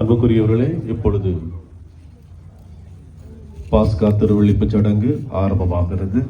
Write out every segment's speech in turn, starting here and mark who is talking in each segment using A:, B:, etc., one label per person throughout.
A: அன்புக்குரியவர்களே, இப்பொழுது பாஸ்கா திருவள்ளிப்பு சடங்கு ஆரம்பமாகிறது.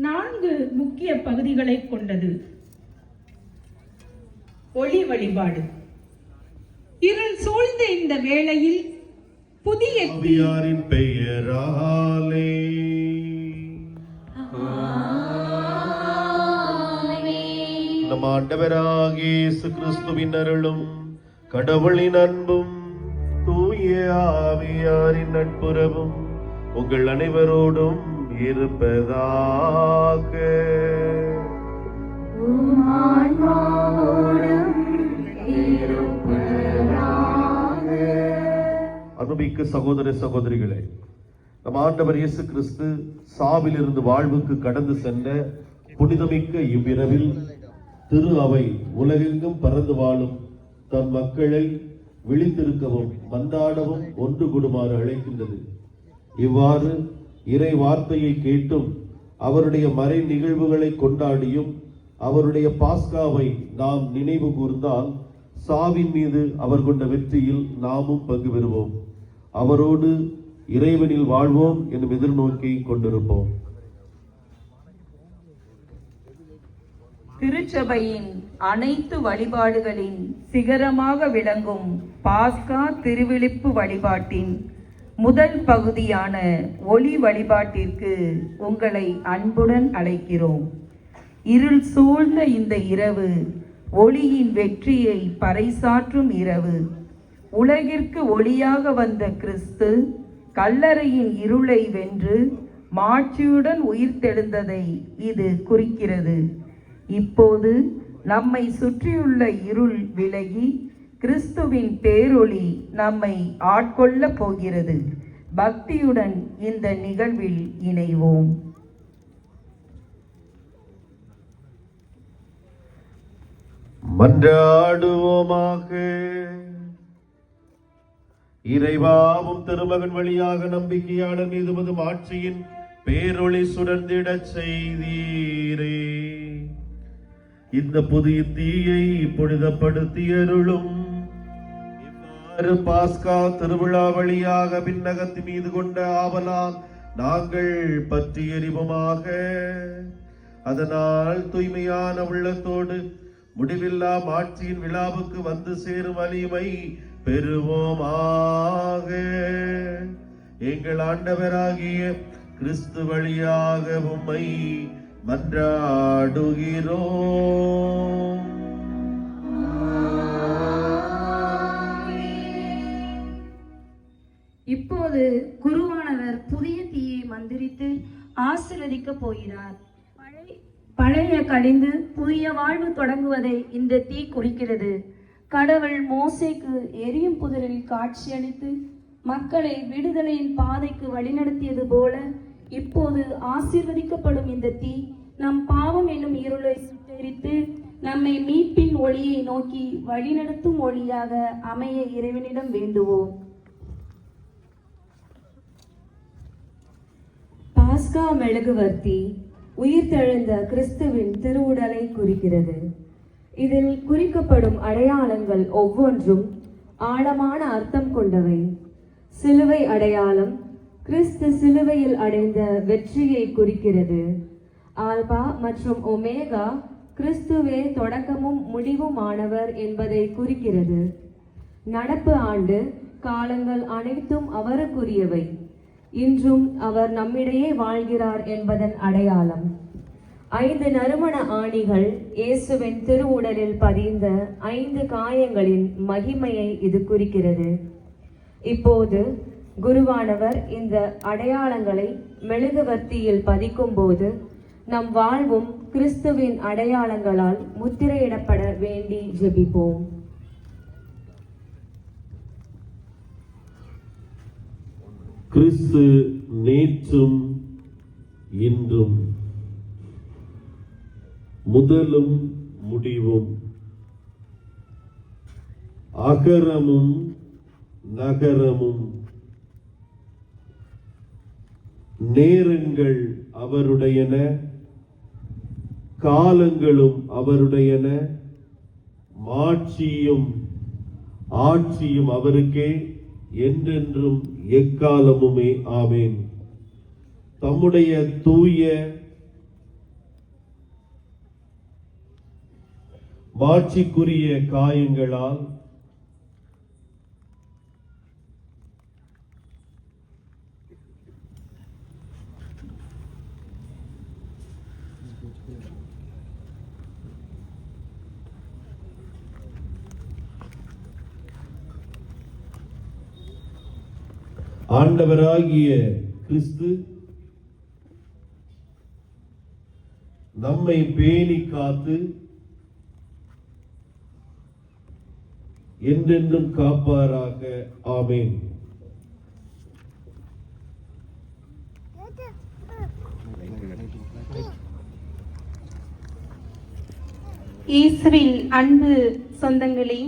B: நான்கு முக்கிய பகுதிகளை கொண்டது. ஒளி வழிபாடு. இருள் சூழ்ந்த இந்த வேளையில் புதிய
A: ஆவியாரின் பெயராலே நம் ஆண்டவராகிய இயேசு கிறிஸ்துவின் அருளும் கடவுளின் அன்பும் தூய ஆவியாரின் நட்புறவும் உங்கள் அனைவரோடும் இருப்பதாக. அன்புமிக்க சகோதர சகோதரிகளே, நம் ஆண்டவர் இயேசு கிறிஸ்து சாவிலிருந்து வாழ்வுக்கு கடந்து சென்ற புனிதமிக்க இவ்விரவில் திரு அவை உலகெங்கும் பறந்து வாழும் தன் மக்களை விழித்திருக்கவும் மன்றாடவும் ஒன்று கூடுமாறு அழைக்கின்றது. இவ்வாறு இறை வார்த்தையை கேட்டும் அவருடைய மறை நிகழ்வுகளை கொண்டாடியும் அவருடைய பாஸ்காவை நாம் நினைவு கூர்ந்தால் சாவின் மீது அவர் கொண்ட வெற்றியில் நாமும் பங்கு பெறுவோம். அவரோடு இறைவனில் வாழ்வோம் என்னும் எதிர்நோக்கை கொண்டிருப்போம்.
C: திருச்சபையின் அனைத்து வழிபாடுகளின் சிகரமாக விளங்கும் பாஸ்கா திருவிழிப்பு வழிபாட்டின் முதல் பகுதியான ஒளி வழிபாட்டிற்கு உங்களை அன்புடன் அழைக்கிறோம். இருள் சூழ்ந்த இந்த இரவு ஒளியின் வெற்றியை பறைசாற்றும் இரவு. உலகிற்கு ஒளியாக வந்த கிறிஸ்து கல்லறையின் இருளை வென்று மாட்சியுடன் உயிர்த்தெழுந்ததை இது குறிக்கிறது. இப்போது நம்மை சுற்றியுள்ள இருள் விலகி கிறிஸ்துவின் பேரொளி நம்மை ஆட்கொள்ள போகிறது. பக்தியுடன் இந்த நிகழ்வில் இணைவோம்.
A: மன்றாடுவோமாக. இறைவாவும் திருமகன் வழியாக நம்பிக்கையாளர் மீது ஆட்சியின் பேரொளி சுடர்ந்திடச் செய்தீரே. இந்த புதிய தீயை புனிதப்படுத்தியருளும். இவ்வாறு பாஸ்கா திருவிழா வழியாக விண்ணகத்து மீது கொண்ட ஆவலால் நாங்கள் பற்றி எறிவோமாக. அதனால் தூய்மையான உள்ளத்தோடு முடிவில்லா ஆட்சியின் விழாவுக்கு வந்து சேரும் வலிமை பெறுவோமாக. எங்கள் ஆண்டவராகிய கிறிஸ்து வழியாக உம்மை மன்றாடுகிறோம்.
D: இப்போது குருவானவர் புதிய தீயை மந்திரித்து ஆசீர்வதிக்க போகிறார். பழைய கழிந்து புதிய வாழ்வு தொடங்குவதை இந்த தீ குறிக்கிறது. கடவுள் மோசேக்கு எரியும் புதரில் காட்சியளித்து மக்களை விடுதலையின் பாதைக்கு வழிநடத்தியது போல இப்போது ஆசீர்வதிக்கப்படும் இந்த தீ நம் பாவம் என்னும் இருளை சுட்டெரித்து நம்மை மீட்பின் ஒளியை நோக்கி வழிநடத்தும் ஒளியாக அமைய இறைவனிடம் வேண்டுவோம். பாஸ்கா மெழுகுவர்த்தி உயிர்த்தெழுந்த கிறிஸ்துவின் திருவுடலை குறிக்கிறது. இதில் குறிக்கப்படும் அடையாளங்கள் ஒவ்வொன்றும் ஆழமான அர்த்தம் கொண்டவை. சிலுவை அடையாளம் கிறிஸ்து சிலுவையில் அடைந்த வெற்றியை குறிக்கிறது. ஆல்பா மற்றும் ஒமேகா கிறிஸ்துவே தொடக்கமும் முடிவுமானவர் என்பதை குறிக்கிறது. நடப்பு ஆண்டு காலங்கள் அனைத்தும் அவருக்குரியவை. இன்றும் அவர் நம்மிடையே வாழ்கிறார் என்பதன் அடையாளம். 5 நறுமண ஆணிகள் இயேசுவின் திருவுடலில் பதிந்த 5 காயங்களின் மகிமையை இது குறிக்கிறது. இப்போது குருவானவர் இந்த அடையாளங்களை மெழுகுவர்த்தியில் பதிக்கும் போது நம் வாழ்வும் கிறிஸ்துவின் அடையாளங்களால் முத்திரையிடப்பட வேண்டி ஜெபிப்போம்.
A: கிறிஸ்து நேற்றும் இன்றும் முதலும் முடிவும் அகரமும் நகரமும். நேரங்கள் அவருடையன, காலங்களும் அவருடையன, மாட்சியும் ஆட்சியும் அவருக்கே என்றென்றும் எக்காலமுமே. ஆமேன். தம்முடைய தூய மாட்சிக்குரிய காயங்களால் ஆண்டவராகிய கிறிஸ்து நம்மை பேணி காத்து என்றென்றும் காப்பாராக. ஆமேன்.
E: இயேசுவில் அன்பு சொந்தங்களே,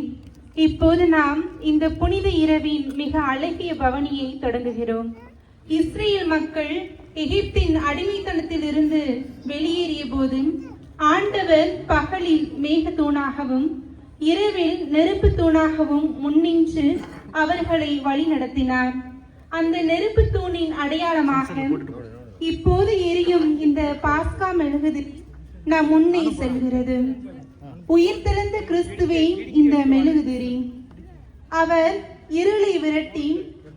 E: இப்போது நாம் இந்த புனித இரவின் மிக அழகிய பவனியை தொடங்குகிறோம். இஸ்ரேல் மக்கள் எகிப்தின் அடிமைத்தனத்தில் இருந்து வெளியேறிய போது ஆண்டவர் பகலில் மேகத்தூணாகவும் இரவில் நெருப்பு தூணாகவும் முன்னின்று அவர்களை வழி நடத்தினார். அந்த நெருப்பு தூணின் அடையாளமாக இப்போது எரியும் இந்த பாஸ்கா மெழுகுதிரி நம் முன்னே செல்கிறது. உயிர்த்தெழுந்த கிறிஸ்துவே இந்த மெழுகுதிரி. அவர் இருளை விரட்டி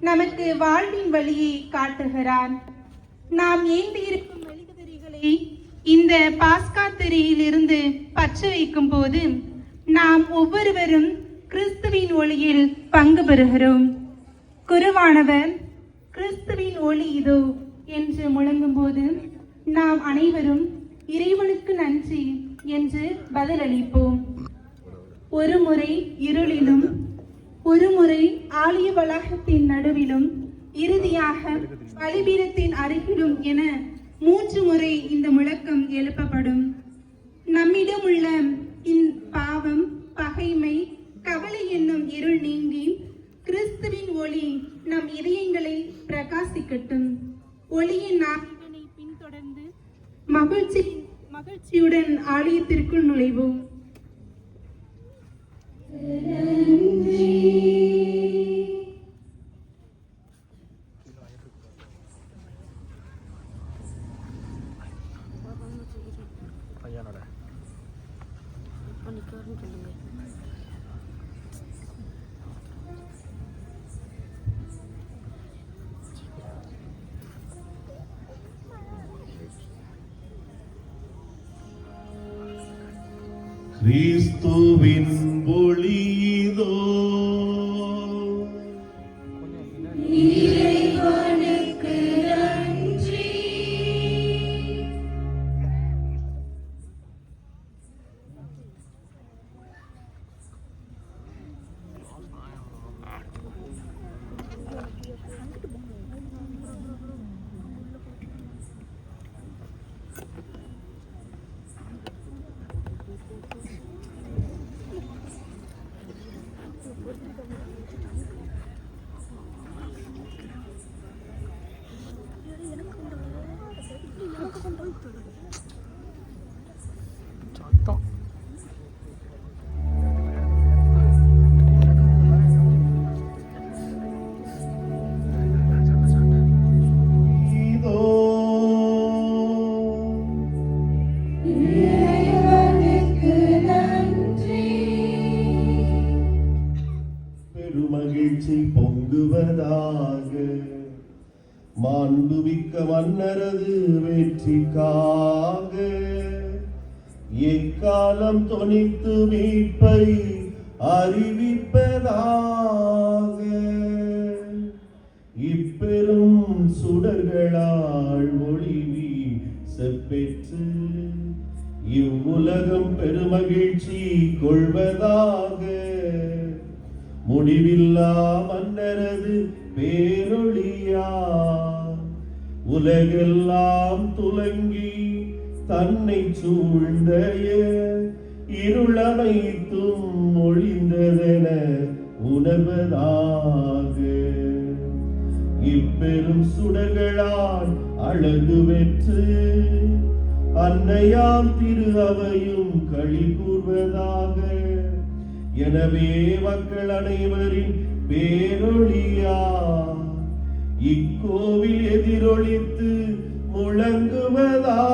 E: நமக்கு வாழ்வின் வழியை காட்டுகிறார். நாம் ஏந்தியிருக்கும் மெழுகுதிரிகளை இந்த பாஸ்கா திரியிலிருந்து பற்ற வைக்கும் போது நாம் ஒவ்வொருவரும் கிறிஸ்துவின் ஒளியில் பங்கு பெறுகிறோம். குருவானவர் கிறிஸ்துவின் ஒளி இதோ என்று முழங்கும் போது நாம் அனைவரும் இறைவனுக்கு நன்றி என்று பதிலளிப்போம். ஒரு முறை இருளிலும், ஒரு முறை ஆலய வளாகத்தின் நடுவிலும், இறுதியாக பலிபீடத்தின் அருகிலும் என 3 முறை இந்த முழக்கம் எழுப்பப்படும். நம்மிடம் உள்ள பாவம், பகைமை, கவலை என்னும் இருள் நீங்கி கிறிஸ்துவின் ஒளி நம் இதயங்களை பிரகாசிக்கட்டும். ஒளியின் நாயகனை பின்தொடர்ந்து மகிழ்ச்சியுடன் ஆலயத்திற்குள் நுழைவோம்.
A: கிறிஸ்துவின் ஒளிதோ
E: இறைவனுக்கு நன்றி.
A: பெருமகிழ்ச்சி பொங்குவதாக. மாண்பு அன்புமிக்க மன்னரது வெற்றிக்காக எக்காலம் தொனித்து மீட்பை அறிவிப்பதாக இப்பெரும் சுடர்களால் ஒளி வீசப்பெற்று இவ்வுலகம் பெருமகிழ்ச்சி கொள்வதாக முடிவில்லா மன்னரது பேரொளியா உலகெல்லாம் துலங்கி தன்னை சூழ்ந்த இருளனைத்தும் ஒளிந்ததென உணர்வதாக இப்பெரும் சுடர்களால் அழகு பெற்று அன்னையாம் திரு அவையும் களி கூர்வதாக எனவே மக்கள் அனைவரின் பேரொளியா இக்கோவில் எதிரொலித்து முழங்குவதாக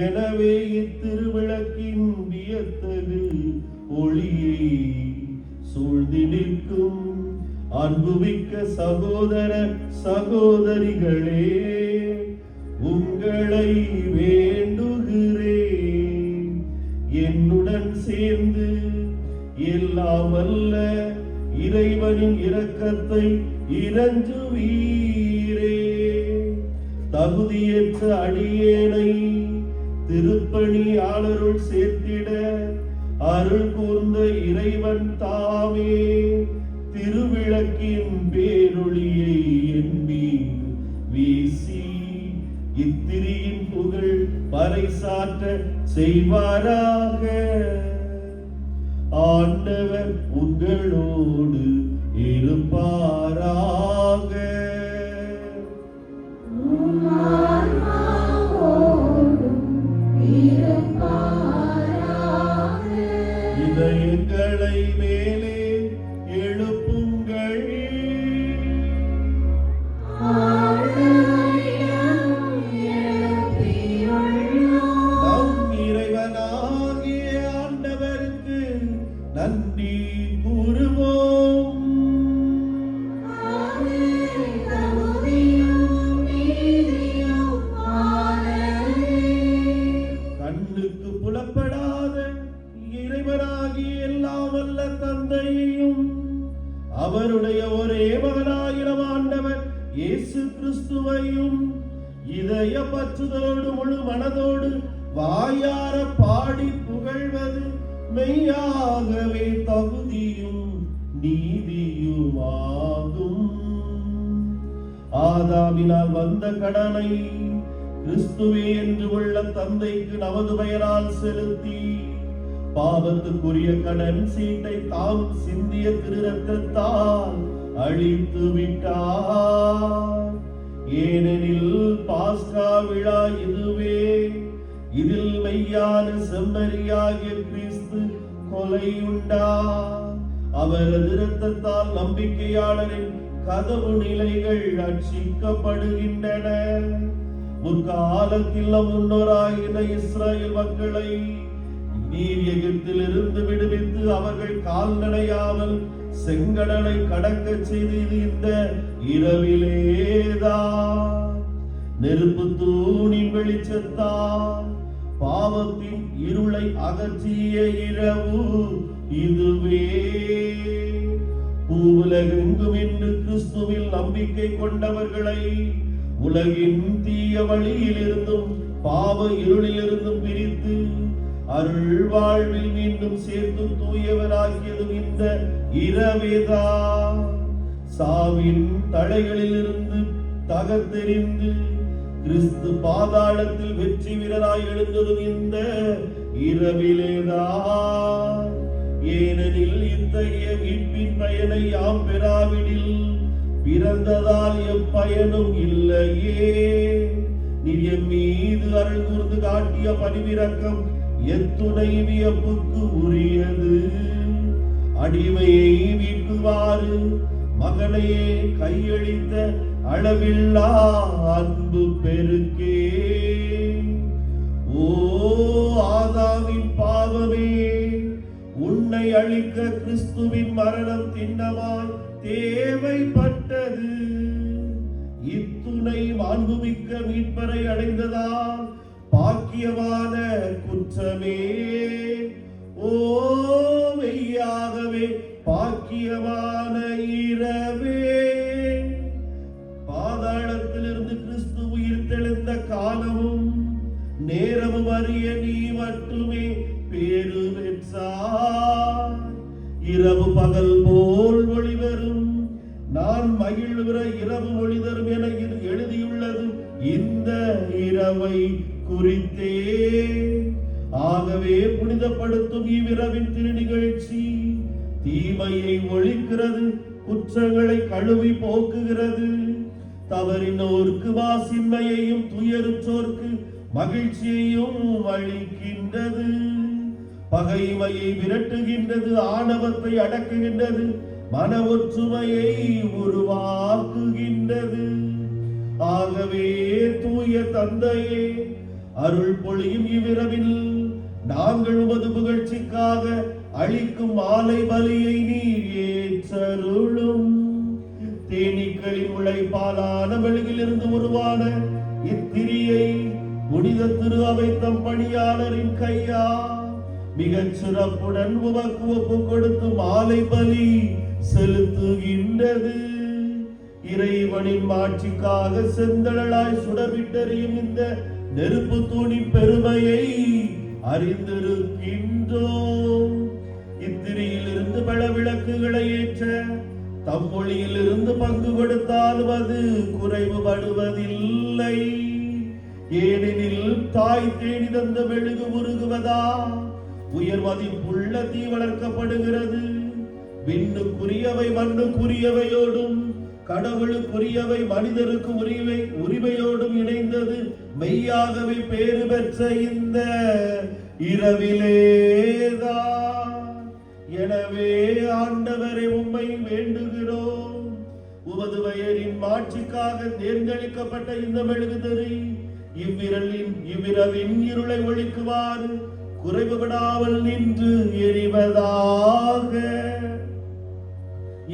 A: எனவே இத்திருவிளக்கின் வியத்தகு ஒளியை சூழ்ந்து நிற்கும் அன்புமிக்க சகோதர சகோதரிகளே உங்களை வேண்டுகிறேன் என்னுடன் சேர்ந்து எல்லாம் வல்ல இறைவனின் இரக்கத்தை இறஞ்சுவீரே. தகுதியற்ற அடியேனை திருப்பணியாளருள் சேர்த்திட அருள் கூர்ந்த இறைவன் தாமே திருவிளக்கின் பேரொளியை எண்ணி வீசி இத்திரியின் புகழ் பறைசாற்ற செய்வாராக. ஆண்டவர் உங்களோடு இருப்பாராக. இதயங்களை மேலே எழுப்புங்கள். நம் இறைவனாகிய ஆண்டவருக்கு நன்றி கூறுவோம். கண்ணுக்கு புலப்படாத இறைவனாகிய எல்லாம் வல்ல தந்தையையும் அவருடைய ஒரே மகனாயிரம் ஆண்டவர் இயேசு கிறிஸ்துவையும் இதய பற்றுதலோடு முழு மனதோடு வாயார பாடி புகழ்வது மெய்யாகவே தகுதியும் நீதியுமாகும். ஆதாமினால் வந்த கடனை கிறிஸ்துவே என்று உள்ள தந்தைக்கு நமது பெயரால் செலுத்தி பாவத்துக்குரிய கடன் சீட்டை தாம் சிந்திய திரு ரத்தத்தால் அழித்து விட்டார். ஏனெனில் பாஸ்கா விழா இதுவே. இதில் மெய்யான செம்மறியாகிய கிறிஸ்து கொலையுண்டார். அவரது இரத்தத்தால் நம்பிக்கையாளரின் கதவு நிலைகள் ரட்சிக்கப்படுகின்றன. முற்காலத்தில் நம் முன்னோராகின இஸ்ரவேல் மக்களை நீர் எகிப்தில் இருந்து விடுவித்து அவர்கள் கால்நடையாமல் செங்கடலை கடக்க செய்தது இந்த இரவிலேதான். நெருப்பு தூணின் வெளிச்சத்தால் பாவத்தின் இருளை அகற்றிய இரவு இதுவே. பூவுலகெங்கும் இன்று கிறிஸ்துவில் நம்பிக்கை கொண்டவர்களை உலகின் தீய வழியில் இருந்தும் பாவ இருளில் இருந்தும் பிரித்து அருள் வாழ்வில் மீண்டும் சேர்த்து தூயவராகியதும் இந்த இரவேதான். சாவின் தடைகளில் இருந்து தகர்த்தெறிந்து கிறிஸ்து பாதாளத்தில் வெற்றி வீரராய் எழுந்ததும் இந்த இரவிலேதான். ஏனெனில் இத்தகைய மீட்பின் பயனை யாம் பெறாவிடில் பிறந்ததால் எப்பயனும் இல்லையே. நீர் எம் மீது அருள் கூர்ந்து காட்டிய பணிவிரக்கம் எத்துணை வியப்புக்கு உரியது. அடிமையை மீட்குவாறு மகனையே கையளித்த அளவில்லா அன்பு பெருக்கே. ஓ ஆதாமின் பாவமே, உன்னை அழிக்க கிறிஸ்துவின் மரணம் திண்ணமாய் தேவைப்பட்டது. மாண்புமிக்க மீட்பரை அடைந்ததால் பாக்கியமான குற்றமே. ஓ மெய்யாகவே பாக்கியமான இரவே. பாதாளத்திலிருந்து கிறிஸ்து உயிர் தெழுந்த காலமும் நேரமும் அறிய நீ மட்டுமே பேரு பெற்றாய். இரவு பகல் போல் ஒளிவரும், நான் மகிழ்வுற இரவு ஒளி தரும் என எழுதியுள்ளது இந்த இரவை குறித்தே. ஆகவே புனிதப்படுத்தும் இவ்விரவின் திருநிகழ்ச்சி தீமையை ஒழிக்கிறது, குற்றங்களை கழுவி போக்குகிறது, தவறினோர்க்கு வாசின்மையையும் துயருற்றோர்க்கு மகிழ்ச்சியையும் அளிக்கின்றது, பகைமையை விரட்டுகின்றது, ஆணவத்தை அடக்குகின்றது, மன ஒற்றுமையை உருவாக்குகின்றது. ஆகவே தூய தந்தையே, அருள் பொழியும் இவ்விரவில் நாங்கள் உமது புகழ்ச்சிக்காக அளிக்கும் மாலை பலியை நீர் ஏற்றருளும். தேனீக்களின் உழைப்பாலான மெழுகிலிருந்து உருவான இத்திரியை புனித திரு அவை தம் பணியாளரின் கையா மிகச் சிறப்புடன் உமக்கு ஒப்பு கொடுத்து மாலை பலி செலுத்துகின்றது. இறைவனின் மாட்சிக்காக செந்தழலாய் சுடர்விட்டறியும் இந்த நெருப்பு தூணின் பெருமையை அறிந்திருக்கின்றோம். இத்திரியிலிருந்து பல விளக்குகளை ஏற்ற தம் மொழியிலிருந்து பங்கு கொடுத்தாலும் அது குறைவுபடுவதில்லை. ஏனெனில் தாய் தேடி தந்த மெழுகு உருகுவதா உயர் மதிப்புள்ள தீ வளர்க்கப்படுகிறது. விண்ணுக்குரியவை மண்ணுக்குரியவையோடும் கடவுளுக்குரியவை மனிதருக்கு உரிமையோடும் இணைந்தது மெய்யாகவே பேறு பெற்ற இந்த இரவிலேதான். எனவே ஆண்டவரை உம்மை வேண்டுகிறோம், உமது பெயரின் மாட்சிக்காக தேர்ந்தெடுக்கப்பட்ட இந்த மெழுகுதிரி இவ்விரவின் இருளை ஒழிக்குமாறு குறைவுபடாமல் நின்று எரிவதாக.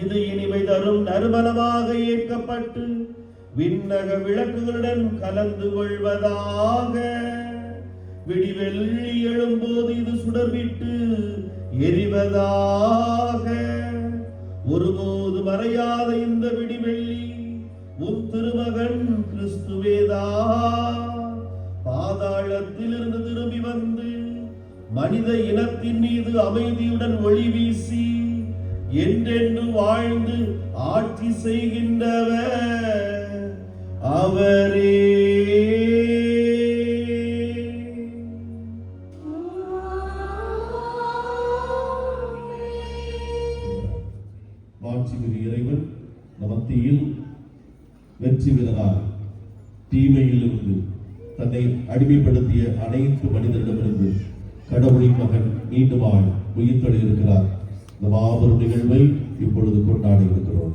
A: இது இனிமை தரும் நறுமணமாக ஏற்கப்பட்டு விண்ணக விளக்குகளுடன் கலந்து கொள்வதாக. விடிவெள்ளி எழும்போது இது சுடர்விட்டு எரிவதாக. ஒருபோது மறையாத இந்த விடிவெள்ளி உம் திருமகன் கிறிஸ்துவேதா. பாதாளத்திலிருந்து திரும்பி வந்து மனித இனத்தின் மீது அமைதியுடன் ஒளி வீசி என்றென்று வாழ்ந்து ஆட்சி செய்கின்றவர் அவரே. மாட்சிமிகு இறைவன் நமத்தியில் வெற்றி வீரராக தீமையிலிருந்து தன்னை அடிமைப்படுத்திய அனைத்து மனிதரிடமிருந்து கடவுளின் மகன் மீண்டுமாய் உயிர்த்தெழுகிறார். இந்த மாபெரும் நிகழ்வை இப்பொழுது கொண்டாடி இருக்கிறோம்.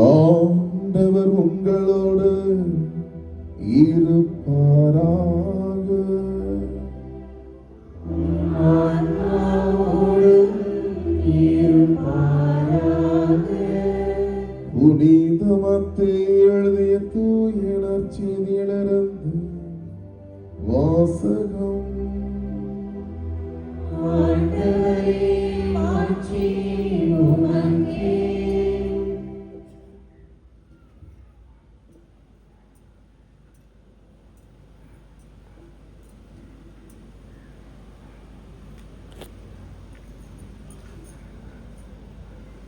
A: ஆண்டவர் உங்களோடு இருப்பாராக. புனித மத்தேயு எழுதிய தூய நற்செய்தியிலிருந்து வாசகம்.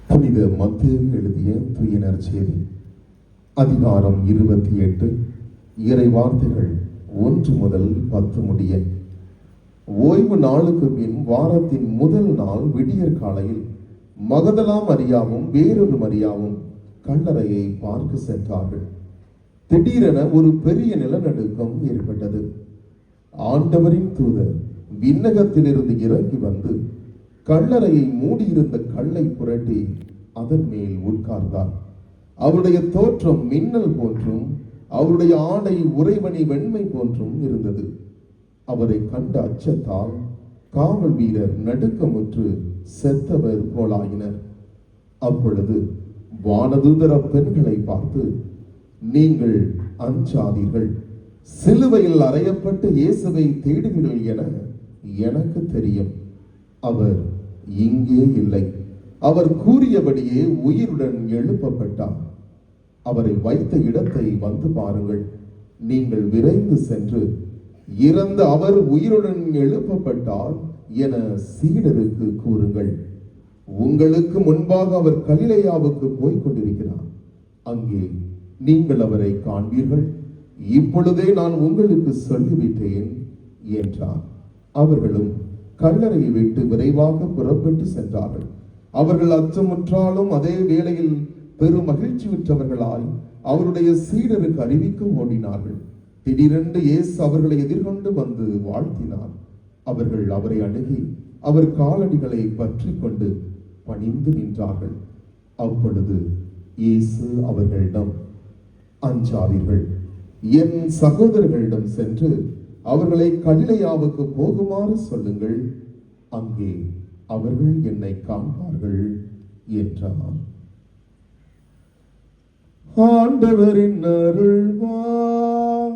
A: புனித மத்தேயு எழுதிய தூய நற்செய்தி அதிகாரம் 28 இறை வார்த்தைகள் 1 முதல் 10 முடிய. ஓய்வு நாளுக்கு பின் வாரத்தின் முதல் நாள் விடியற் காலையில் மகதலா மரியாவும் வேறொரு மரியாவும் கல்லறையை பார்க்க சென்றார்கள். திடீரென ஒரு பெரிய நிலநடுக்கம் ஏற்பட்டது. ஆண்டவரின் தூதர் விண்ணகத்திலிருந்து இறங்கி வந்து கல்லறையை மூடியிருந்த கல்லை புரட்டி அதன் மேல் உட்கார்ந்தார். அவருடைய தோற்றம் மின்னல் போன்றும் அவருடைய ஆடை உறைமணி வெண்மை போன்றும் இருந்தது. அவரை கண்ட அச்சத்தால் காவல் வீரர் நடுக்கமுற்று செத்தவர் போலாயினர். அப்பொழுது வானதூதர் அப்பெண்களை பார்த்து, நீங்கள் அஞ்சாதீர்கள், சிலுவையில் அறையப்பட்ட இயேசுவை தேடுகிறீர்கள் என எனக்கு தெரியும். அவர் இங்கே இல்லை. அவர் கூறியபடியே உயிருடன் எழுப்பப்பட்டார். அவரை வைத்த இடத்தை வந்து பாருங்கள். நீங்கள் விரைந்து சென்று இறந்த அவர் உயிருடன் எழுப்பப்பட்டார் என சீடருக்கு கூறுங்கள். உங்களுக்கு முன்பாக அவர் கலிலேயாவுக்கு போய்க் கொண்டிருக்கிறார். அங்கே நீங்கள் அவரை காண்பீர்கள். இப்பொழுதே நான் உங்களுக்கு சொல்லிவிட்டேன் என்றார். அவர்களும் கல்லறையை விட்டு விரைவாக புறப்பட்டு சென்றார்கள். அவர்கள் அச்சமுற்றாலும் அதே வேளையில் பெரும் மகிழ்ச்சியுற்றவர்களாய் அவருடைய சீடருக்கு அறிவிக்க ஓடினார்கள். திடீரென்று இயேசு அவர்களை எதிர்கொண்டு வந்து வாழ்த்தினார். அவர்கள் அவரை அணுகி அவர் காலடிகளை பற்றி கொண்டு பணிந்து நின்றார்கள். அப்பொழுது இயேசு அவர்களிடம், அஞ்சாதீர்கள், என் சகோதரர்களிடம் சென்று அவர்களை கலிலேயாவுக்கு போகுமாறு சொல்லுங்கள். அங்கே அவர்கள் என்னை காண்பார்கள் என்றார். ஆண்டவரின் அருள் வாக்கு.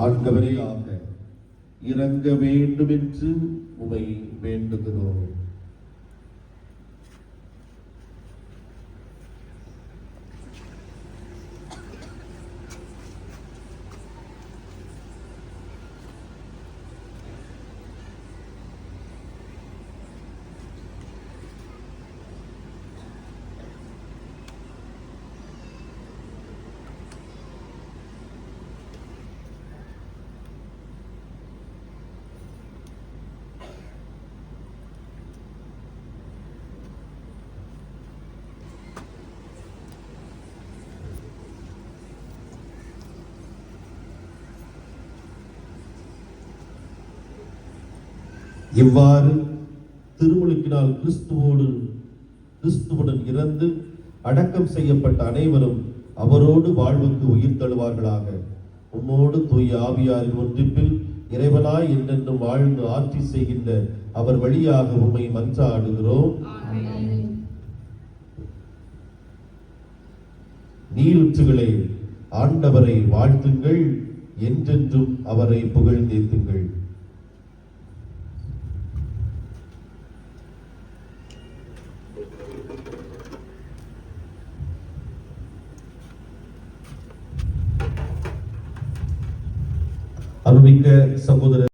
A: ஆண்டவரியாக இறங்க வேண்டும் என்று உமை வேண்டுகிறோம். இவ்வாறு திருமுழுக்கினால் கிறிஸ்துவுடன் இறந்து அடக்கம் செய்யப்பட்ட அனைவரும் அவரோடு வாழ்வுக்கு உயிர் தழுவார்களாக. உம்மோடு தூய ஆவியாரின் ஒன்றிப்பில் இறைவனாய் என்றென்றும் வாழ்ந்து ஆட்சி செய்கின்ற அவர் வழியாக உம்மை மன்றாடுகிறோம். நீருற்றுகளே, ஆண்டவரை வாழ்த்துங்கள், என்றென்றும் அவரை புகழ்ந்தேத்துங்கள். அருள்மிக்க சகோதரர்